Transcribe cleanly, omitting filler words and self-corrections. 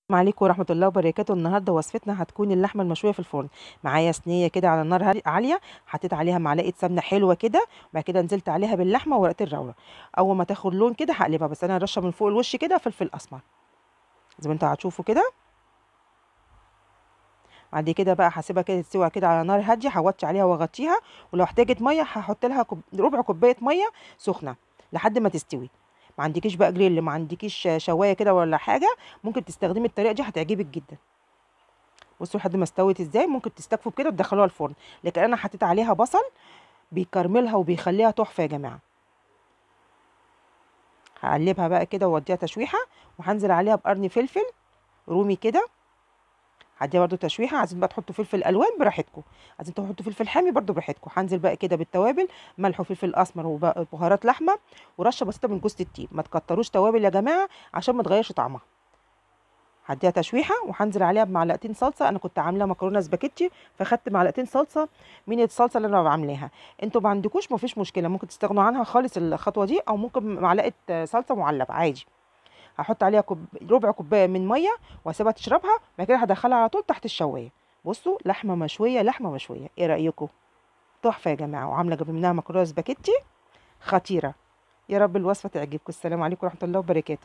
السلام عليكم ورحمة الله وبركاته. النهارده وصفتنا هتكون اللحمة المشوية في الفرن. معايا صينية كده على نار عالية، حطيت عليها معلقة سمنة حلوة كده، وبعد كده نزلت عليها باللحمة وورقة الرورة. أول ما تاخد لون كده هقلبها، بس أنا رشة من فوق الوش كده فلفل أسمر زي ما انتوا هتشوفوا كده. بعد كده بقى هسيبها كده تستوي كده على نار هادية، هوطي عليها واغطيها، ولو احتاجت مية هحط لها ربع كوباية مية سخنة لحد ما تستوي. ما عندكيش بقى جريل، ما عندكيش شواية كده ولا حاجة، ممكن تستخدمي الطريقة دي هتعجبك جدا. بصوا لحد ما استوت ازاي، ممكن تستكفوا بكده وتدخلوها الفرن. لكن انا حطيت عليها بصل بيكرملها وبيخليها تحفه يا جماعه. هقلبها بقى كده واديها تشويحه، وهنزل عليها بقرن فلفل رومي كده، هديها برده تشويحه. عايزين بقى تحطوا فلفل الوان براحتكم، عايزين تحطوا فلفل حامي برده براحتكم. هنزل بقى كده بالتوابل، ملح وفلفل اسمر وبهارات لحمه ورشه بسيطه من جوز الطيب. ما تكتروش توابل يا جماعه عشان ما تغيرش طعمها. هديها تشويحه وهنزل عليها بمعلقتين صلصه. انا كنت عامله مكرونه سباكيتي فخدت معلقتين صلصه من الصلصه اللي انا عاملاها. انتوا ما عندكوش مفيش مشكله، ممكن تستغنوا عنها خالص الخطوه دي، او ممكن معلقه صلصه معلبه عادي. هحط عليها ربع كوبايه من ميه واسيبها تشربها، بعد كده هدخلها على طول تحت الشوايه. بصوا لحمه مشويه، لحمه مشويه، ايه رايكم؟ تحفه يا جماعه، وعامله جنب منها مكرونه سباكيتي خطيره. يا رب الوصفه تعجبكم. السلام عليكم ورحمه الله وبركاته.